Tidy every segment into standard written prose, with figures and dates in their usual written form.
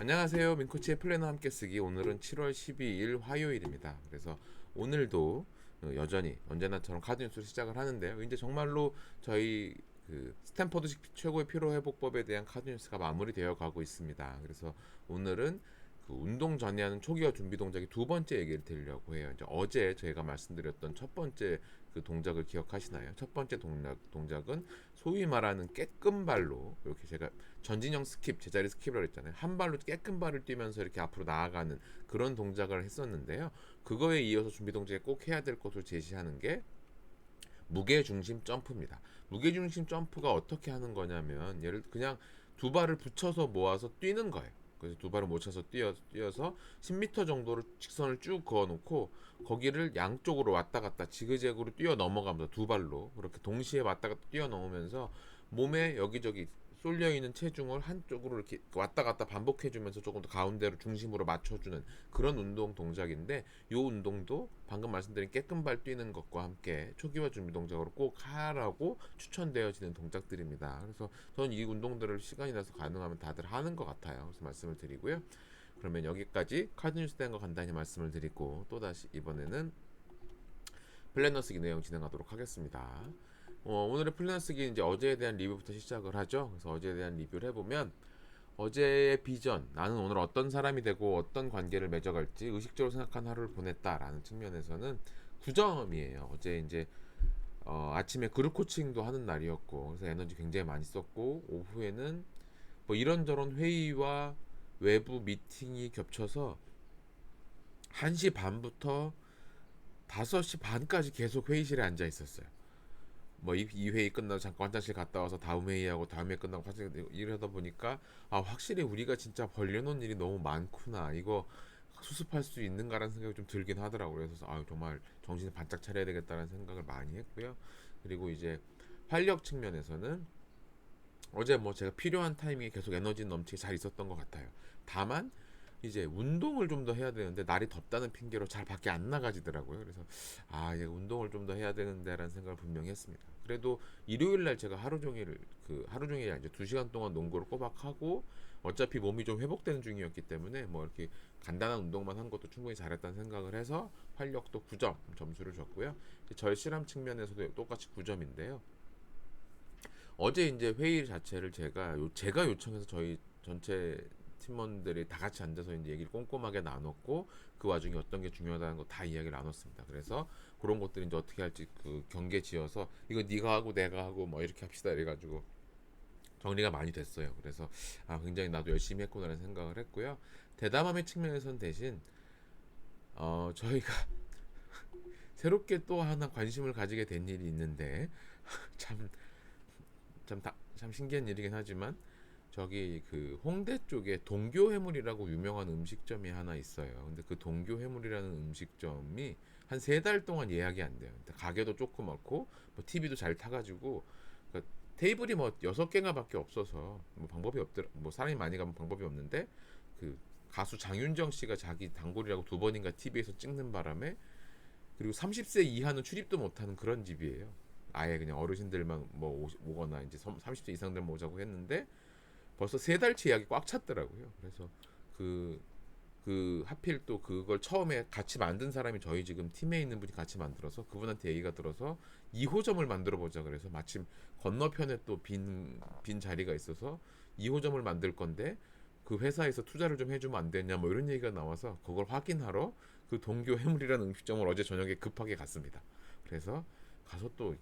안녕하세요. 민코치의 플래너 함께 쓰기. 오늘은 7월 12일 화요일입니다. 그래서 오늘도 여전히 언제나처럼 카드 뉴스를 시작을 하는데요. 이제 정말로 저희 스탠퍼드식 최고의 피로 회복법에 대한 카드 뉴스가 마무리되어 가고 있습니다. 그래서 오늘은 운동 전에 하는 초기화 준비 동작의 두 번째 얘기를 드리려고 해요. 이제 어제 저희가 말씀드렸던 첫 번째 동작을 기억하시나요? 첫 번째 동작은 소위 말하는 깨끔발로, 이렇게 제가 전진형 스킵, 제자리 스킵이라고 했잖아요. 한 발로 깨끔발을 뛰면서 이렇게 앞으로 나아가는 그런 동작을 했었는데요. 그거에 이어서 준비 동작에 꼭 해야 될 것을 제시하는 게 무게중심 점프입니다. 무게중심 점프가 어떻게 하는 거냐면, 예를 그냥 두 발을 붙여서 모아서 뛰는 거예요. 그래서 두 발을 모쳐서 뛰어서 10m 정도를 직선을 쭉 그어놓고 거기를 양쪽으로 왔다 갔다 지그재그로 뛰어 넘어가면서 두 발로 그렇게 동시에 왔다 갔다 뛰어 넘으면서 몸에 여기저기 쏠려 있는 체중을 한쪽으로 이렇게 왔다 갔다 반복해주면서 조금 더 가운데로 중심으로 맞춰주는 그런 운동 동작인데, 이 운동도 방금 말씀드린 깨끔발 뛰는 것과 함께 초기화 준비 동작으로 꼭 하라고 추천되어지는 동작들입니다. 그래서 저는 이 운동들을 시간이 나서 가능하면 다들 하는 것 같아요. 그래서 말씀을 드리고요. 그러면 여기까지 카드 뉴스 된 거 간단히 말씀을 드리고, 또다시 이번에는 플래너 쓰기 내용 진행하도록 하겠습니다. 오늘의 플래너 쓰기 이제 어제에 대한 리뷰부터 시작을 하죠. 그래서 어제에 대한 리뷰를 해보면, 어제의 비전, 나는 오늘 어떤 사람이 되고 어떤 관계를 맺어갈지 의식적으로 생각한 하루를 보냈다라는 측면에서는 9점이에요. 어제 이제 아침에 그룹 코칭도 하는 날이었고, 그래서 에너지 굉장히 많이 썼고, 오후에는 뭐 이런저런 회의와 외부 미팅이 겹쳐서 1시 반부터 5시 반까지 계속 회의실에 앉아 있었어요. 뭐 이 회의 끝나고 잠깐 화장실 갔다 와서 다음 회의하고 다음 회의 끝나고 화장실 이러다 보니까, 아, 확실히 우리가 진짜 벌려놓은 일이 너무 많구나, 이거 수습할 수 있는가라는 생각이 좀 들긴 하더라고요. 그래서 아, 정말 정신을 바짝 차려야 되겠다는 생각을 많이 했고요. 그리고 이제 활력 측면에서는 어제 뭐 제가 필요한 타이밍에 계속 에너지 넘치게 잘 있었던 것 같아요. 다만 이제 운동을 좀 더 해야 되는데 날이 덥다는 핑계로 잘 밖에 안 나가지더라고요. 그래서 아, 이제 운동을 좀 더 해야 되는데라는 생각을 분명히 했습니다. 그래도 일요일 날 제가 하루 종일 이제 2시간 동안 농구를 꼬박 하고, 어차피 몸이 좀 회복되는 중이었기 때문에 뭐 이렇게 간단한 운동만 한 것도 충분히 잘했다는 생각을 해서 활력도 9점 점수를 줬고요. 절실함 측면에서도 똑같이 9점인데요. 어제 이제 회의 자체를 제가 요청해서 저희 전체 팀원들이 다 같이 앉아서 이제 얘기를 꼼꼼하게 나눴고, 그 와중에 어떤 게 중요하다는 거 다 이야기를 나눴습니다. 그래서 그런 것들이 이제 어떻게 할지 경계 지어서 이거 네가 하고 내가 하고 뭐 이렇게 합시다 이래가지고 정리가 많이 됐어요. 그래서 아, 굉장히 나도 열심히 했구나라는 생각을 했고요. 대담함의 측면에선 대신 저희가 새롭게 또 하나 관심을 가지게 된 일이 있는데 참 참 신기한 일이긴 하지만, 저기 홍대 쪽에 동교해물이라고 유명한 음식점이 하나 있어요. 근데 그 동교해물이라는 음식점이 한 3달 동안 예약이 안 돼요. 가게도 조그맣고 뭐 TV도 잘 타가지고, 그러니까 테이블이 뭐 6개가밖에 없어서 뭐 방법이 없더라. 뭐 사람이 많이 가면 방법이 없는데, 그 가수 장윤정 씨가 자기 단골이라고 2번인가 TV에서 찍는 바람에, 그리고 30세 이하는 출입도 못하는 그런 집이에요. 아예 그냥 어르신들만 뭐 오거나 이제 30세 이상들만 오자고 했는데 벌써 3달치 예약이 꽉 찼더라고요. 그래서 그, 하필 또 그걸 처음에 같이 만든 사람이 저희 지금 팀에 있는 분이 같이 만들어서 그분한테 얘기가 들어서 2호점을 만들어 보자 그래서, 마침 건너편에 또 빈 자리가 있어서 2호점을 만들 건데 그 회사에서 투자를 좀 해주면 안 되냐 뭐 이런 얘기가 나와서, 그걸 확인하러 그 동교 해물이라는 음식점을 어제 저녁에 급하게 갔습니다. 그래서 가서 또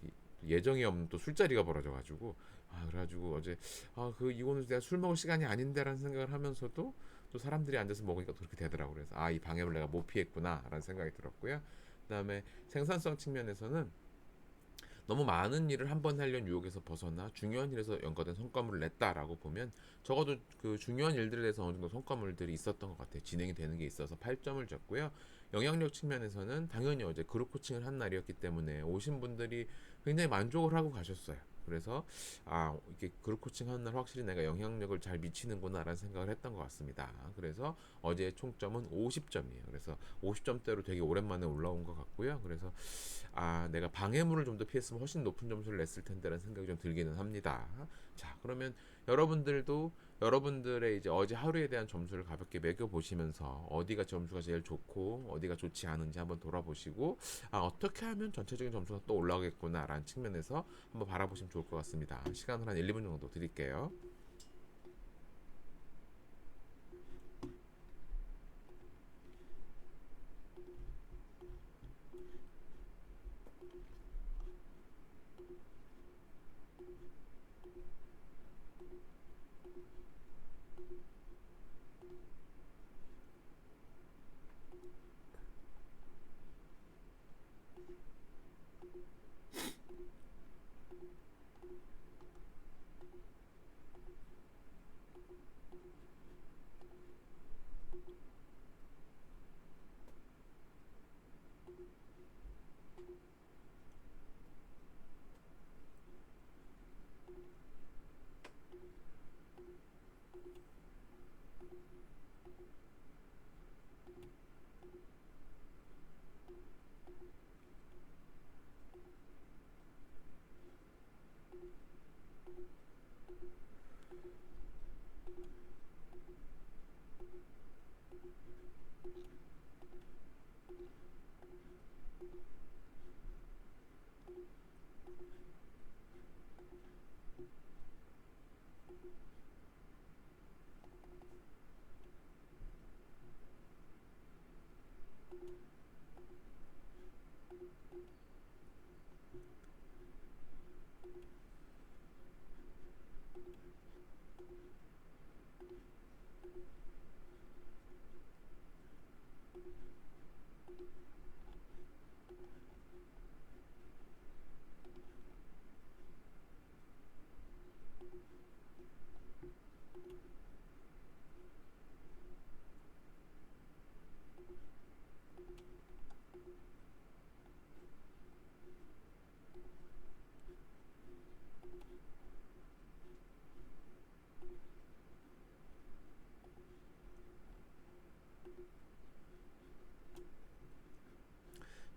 예정이 없는 또 술자리가 벌어져가지고, 아, 그래가지고 어제 이거는 내가 술 먹을 시간이 아닌데라는 생각을 하면서도 또 사람들이 앉아서 먹으니까 또 그렇게 되더라고. 그래서 아, 이 방해를 내가 못 피했구나라는 생각이 들었고요. 그다음에 생산성 측면에서는 너무 많은 일을 한 번 하려는 유혹에서 벗어나 중요한 일에서 연관된 성과물을 냈다라고 보면, 적어도 그 중요한 일들에 대해서 어느 정도 성과물들이 있었던 것 같아요. 진행이 되는 게 있어서 8점을 줬고요. 영향력 측면에서는 당연히 어제 그룹 코칭을 한 날이었기 때문에 오신 분들이 굉장히 만족을 하고 가셨어요. 그래서 아, 이게 그룹 코칭 하는 날 확실히 내가 영향력을 잘 미치는구나라는 생각을 했던 것 같습니다. 그래서 어제의 총점은 50점이에요. 그래서 50점대로 되게 오랜만에 올라온 것 같고요. 그래서 아, 내가 방해물을 좀 더 피했으면 훨씬 높은 점수를 냈을 텐데라는 생각이 좀 들기는 합니다. 자, 그러면 여러분들도 여러분들의 이제 어제 하루에 대한 점수를 가볍게 매겨 보시면서 어디가 점수가 제일 좋고 어디가 좋지 않은지 한번 돌아보시고, 아, 어떻게 하면 전체적인 점수가 또 올라가겠구나라는 측면에서 한번 바라보시면 좋을 것 같습니다. 시간을 한 1, 2분 정도 드릴게요.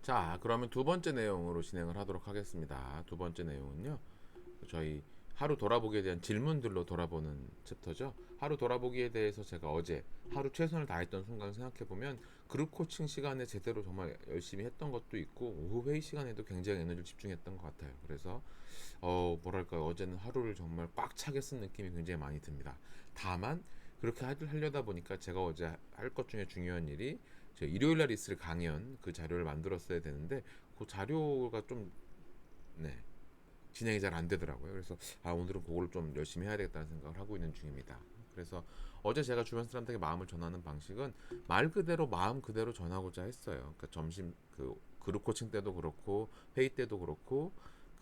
자, 그러면 두 번째 내용으로 진행을 하도록 하겠습니다. 두 번째 내용은요, 저희 하루 돌아보기에 대한 질문들로 돌아보는 챕터죠. 하루 돌아보기에 대해서 제가 어제 하루 최선을 다했던 순간 생각해 보면 그룹 코칭 시간에 제대로 정말 열심히 했던 것도 있고 오후 회의 시간에도 굉장히 에너지를 집중했던 것 같아요. 그래서 뭐랄까요, 어제는 하루를 정말 꽉 차게 쓴 느낌이 굉장히 많이 듭니다. 다만 그렇게 하려다 보니까 제가 어제 할 것 중에 중요한 일이, 저 일요일 날 있을 강연 그 자료를 만들었어야 되는데 그 자료가 좀, 네, 진행이 잘 안 되더라고요. 그래서 아, 오늘은 그걸 좀 열심히 해야 되겠다는 생각을 하고 있는 중입니다. 그래서 어제 제가 주변 사람들에게 마음을 전하는 방식은 말 그대로 마음 그대로 전하고자 했어요. 그러니까 점심 그 그룹 코칭 때도 그렇고 회의 때도 그렇고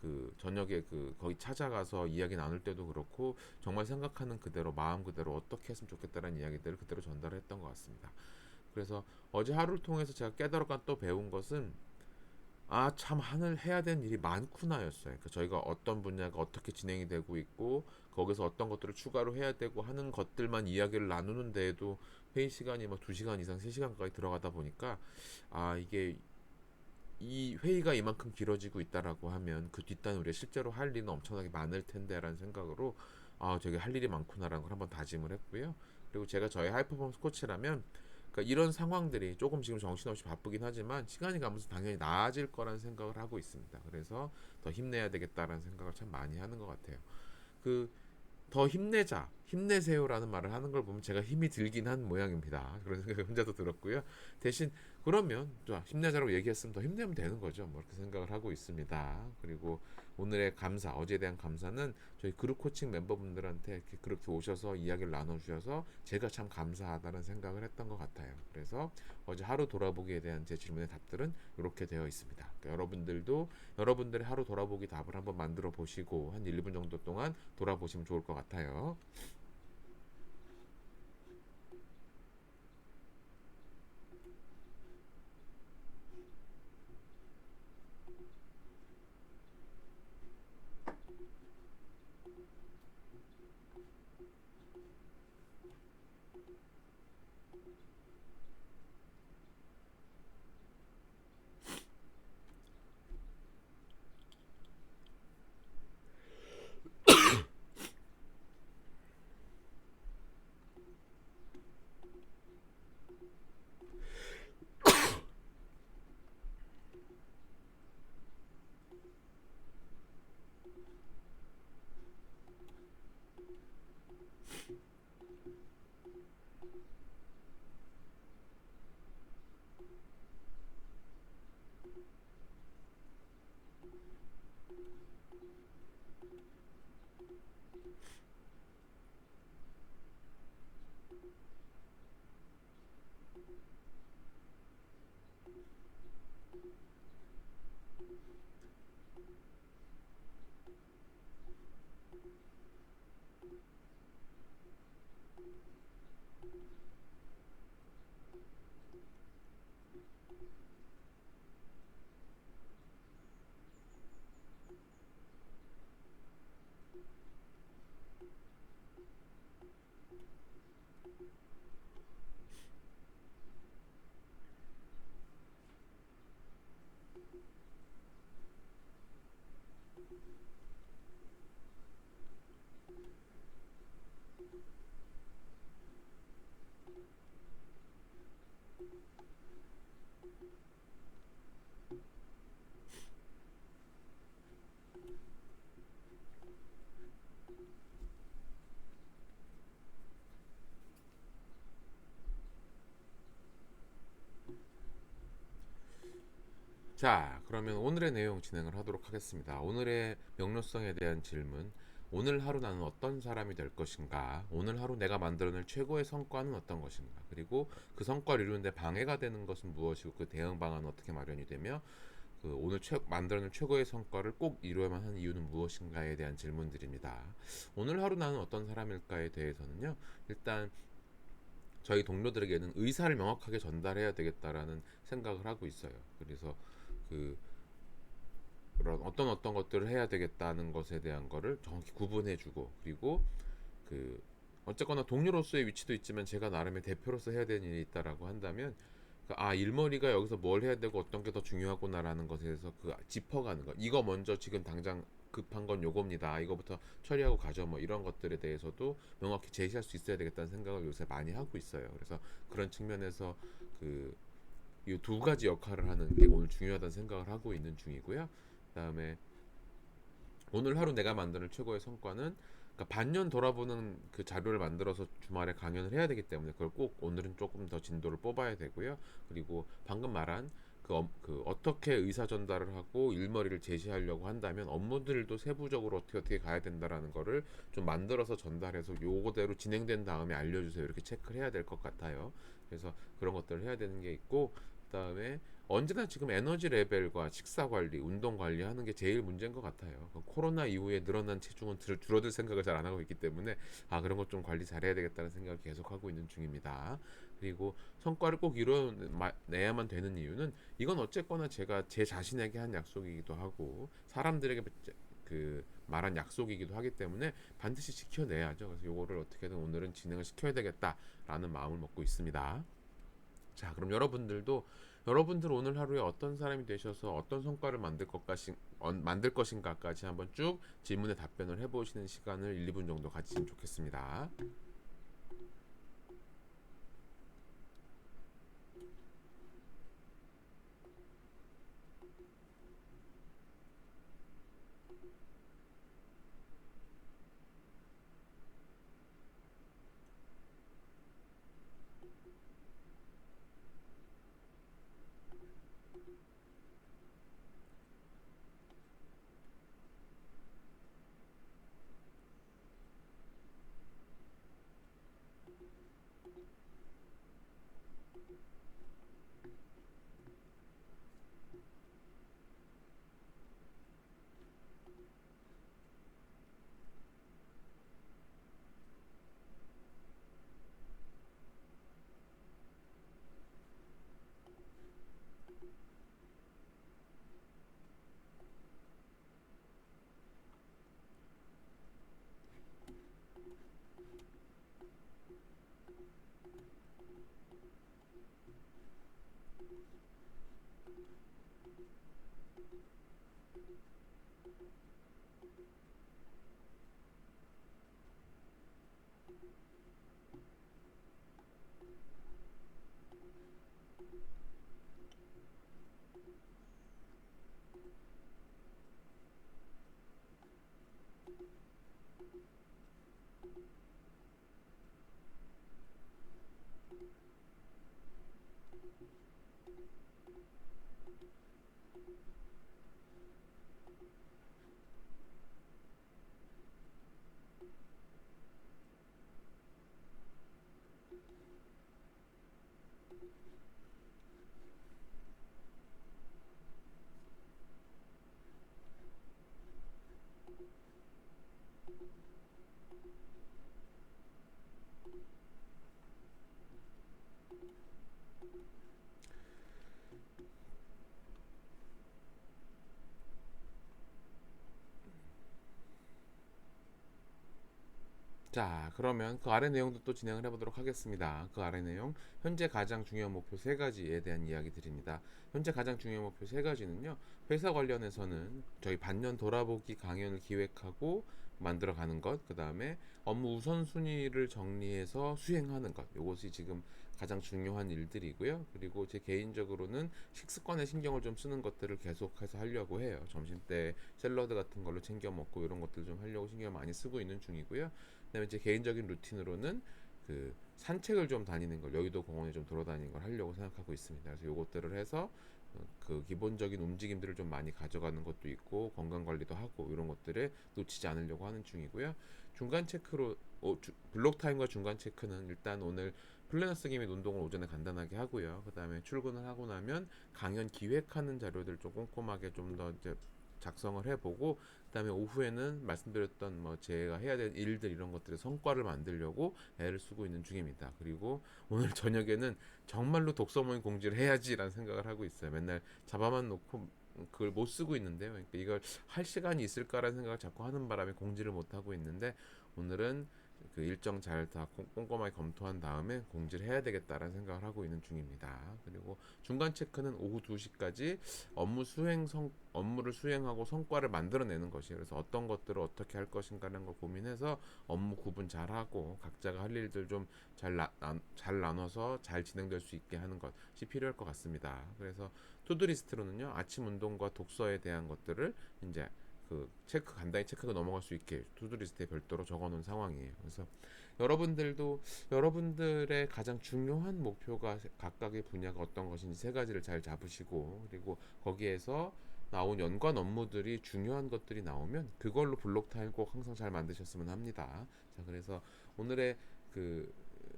그 저녁에 그 거기 찾아가서 이야기 나눌 때도 그렇고 정말 생각하는 그대로 마음 그대로 어떻게 했으면 좋겠다는 이야기들을 그대로 전달했던 것 같습니다. 그래서 어제 하루를 통해서 제가 깨달았고 또 배운 것은, 아, 참 하늘 해야 되는 일이 많구나였어요. 그러니까 저희가 어떤 분야가 어떻게 진행이 되고 있고 거기서 어떤 것들을 추가로 해야 되고 하는 것들만 이야기를 나누는 데에도 회의 시간이 뭐 2시간 이상 3시간까지 들어가다 보니까, 아, 이게 이 회의가 이만큼 길어지고 있다라고 하면 그 뒷단에 우리가 실제로 할 일은 엄청나게 많을 텐데라는 생각으로, 아, 저게 할 일이 많구나라는 걸 한번 다짐을 했고요. 그리고 제가 저희 하이퍼포먼스 코치라면, 그러니까 이런 상황들이 조금 지금 정신없이 바쁘긴 하지만 시간이 가면서 당연히 나아질 거라는 생각을 하고 있습니다. 그래서 더 힘내야 되겠다라는 생각을 참 많이 하는 것 같아요. 그 더 힘내자, 힘내세요라는 말을 하는 걸 보면 제가 힘이 들긴 한 모양입니다. 그런 생각이 혼자도 들었고요. 대신 그러면 자, 힘내자라고 얘기했으면 더 힘내면 되는 거죠. 뭐 이렇게 생각을 하고 있습니다. 그리고 오늘의 감사, 어제에 대한 감사는 저희 그룹 코칭 멤버분들한테 이렇게 그렇게 오셔서 이야기를 나눠주셔서 제가 참 감사하다는 생각을 했던 것 같아요. 그래서 어제 하루 돌아보기에 대한 제 질문의 답들은 이렇게 되어 있습니다. 그러니까 여러분들도 여러분들의 하루 돌아보기 답을 한번 만들어 보시고 한 1, 2분 정도 동안 돌아보시면 좋을 것 같아요. 자, 그러면 오늘의 내용 진행을 하도록 하겠습니다. 오늘의 명료성에 대한 질문. 오늘 하루 나는 어떤 사람이 될 것인가? 오늘 하루 내가 만들어낼 최고의 성과는 어떤 것인가? 그리고 그 성과를 이루는데 방해가 되는 것은 무엇이고 그 대응 방안은 어떻게 마련이 되며 그 오늘 만들어낼 최고의 성과를 꼭 이루어야만 하는 이유는 무엇인가에 대한 질문들입니다. 오늘 하루 나는 어떤 사람일까에 대해서는요. 일단 저희 동료들에게는 의사를 명확하게 전달해야 되겠다라는 생각을 하고 있어요. 그래서 그 그런 어떤 것들을 해야 되겠다는 것에 대한 거를 정확히 구분해주고 그리고 그 어쨌거나 동료로서의 위치도 있지만 제가 나름의 대표로서 해야 되는 일이 있다라고 한다면 일머리가 여기서 뭘 해야 되고 어떤 게 더 중요하구나라는 것에 대해서 그 짚어가는 거 이거 먼저 지금 당장 급한 건 요겁니다 이거부터 처리하고 가죠 뭐 이런 것들에 대해서도 명확히 제시할 수 있어야 되겠다는 생각을 요새 많이 하고 있어요. 그래서 그런 측면에서 그 이 두 가지 역할을 하는 게 오늘 중요하다는 생각을 하고 있는 중이고요. 그다음에 오늘 하루 내가 만드는 최고의 성과는 그러니까 반년 돌아보는 그 자료를 만들어서 주말에 강연을 해야 되기 때문에 그걸 꼭 오늘은 조금 더 진도를 뽑아야 되고요. 그리고 방금 말한 그 어떻게 의사 전달을 하고 일머리를 제시하려고 한다면 업무들도 세부적으로 어떻게 가야 된다라는 거를 좀 만들어서 전달해서 요거대로 진행된 다음에 알려주세요. 이렇게 체크를 해야 될 것 같아요. 그래서 그런 것들을 해야 되는 게 있고 그다음에 언제나 지금 에너지 레벨과 식사 관리, 운동 관리하는 게 제일 문제인 것 같아요. 코로나 이후에 늘어난 체중은 줄어들 생각을 잘 안 하고 있기 때문에 그런 것 좀 관리 잘해야 되겠다는 생각을 계속 하고 있는 중입니다. 그리고 성과를 꼭 이뤄내야만 되는 이유는 이건 어쨌거나 제가 제 자신에게 한 약속이기도 하고 사람들에게 그 말한 약속이기도 하기 때문에 반드시 지켜내야죠. 그래서 요거를 어떻게든 오늘은 진행을 시켜야 되겠다라는 마음을 먹고 있습니다. 자, 그럼 여러분들 오늘 하루에 어떤 사람이 되셔서 어떤 성과를 만들 것인가까지 한번 쭉 질문에 답변을 해보시는 시간을 1, 2분 정도 가지시면 좋겠습니다. 자, 그러면 그 아래 내용도 또 진행을 해보도록 하겠습니다. 그 아래 내용, 현재 가장 중요한 목표 세 가지에 대한 이야기 드립니다. 현재 가장 중요한 목표 세 가지는요, 회사 관련해서는 저희 반년 돌아보기 강연을 기획하고 만들어가는 것, 그 다음에 업무 우선순위를 정리해서 수행하는 것, 이것이 지금 가장 중요한 일들이고요. 그리고 제 개인적으로는 식습관에 신경을 좀 쓰는 것들을 계속해서 하려고 해요. 점심 때 샐러드 같은 걸로 챙겨 먹고 이런 것들 좀 하려고 신경을 많이 쓰고 있는 중이고요. 그다음에 제 개인적인 루틴으로는 그 산책을 좀 다니는 걸, 여의도 공원에 좀 돌아다니는 걸 하려고 생각하고 있습니다. 그래서 요것들을 해서 그 기본적인 움직임들을 좀 많이 가져가는 것도 있고 건강 관리도 하고 이런 것들을 놓치지 않으려고 하는 중이고요. 중간 체크로 블록 타임과 중간 체크는 일단 오늘 플래너 쓰기 및 운동을 오전에 간단하게 하고요. 그다음에 출근을 하고 나면 강연 기획하는 자료들 좀 꼼꼼하게 좀 더 이제 작성을 해보고, 그다음에 오후에는 말씀드렸던 뭐 제가 해야 될 일들 이런 것들의 성과를 만들려고 애를 쓰고 있는 중입니다. 그리고 오늘 저녁에는 정말로 독서 모임 공지를 해야지라는 생각을 하고 있어요. 맨날 잡아만 놓고 그걸 못 쓰고 있는데요. 그러니까 이걸 할 시간이 있을까라는 생각을 자꾸 하는 바람에 공지를 못 하고 있는데, 오늘은 그 일정 잘 다 꼼꼼하게 검토한 다음에 공지를 해야 되겠다라는 생각을 하고 있는 중입니다. 그리고 중간 체크는 오후 2시까지 업무를 수행하고 성과를 만들어내는 것이에요. 그래서 어떤 것들을 어떻게 할 것인가라는 걸 고민해서 업무 구분 잘하고 각자가 할 일들 좀 잘 나눠서 잘 진행될 수 있게 하는 것이 필요할 것 같습니다. 그래서 투두리스트로는요, 아침 운동과 독서에 대한 것들을 이제 그 간단히 체크가 넘어갈 수 있게 투두리스트에 별도로 적어놓은 상황이에요. 그래서 여러분들도 여러분들의 가장 중요한 목표가 각각의 분야가 어떤 것인지 세 가지를 잘 잡으시고, 그리고 거기에서 나온 연관 업무들이 중요한 것들이 나오면 그걸로 블록 타임 꼭 항상 잘 만드셨으면 합니다. 자, 그래서 오늘의 그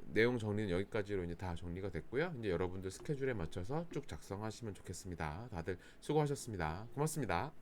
내용 정리는 여기까지로 이제 다 정리가 됐고요. 이제 여러분들 스케줄에 맞춰서 쭉 작성하시면 좋겠습니다. 다들 수고하셨습니다. 고맙습니다.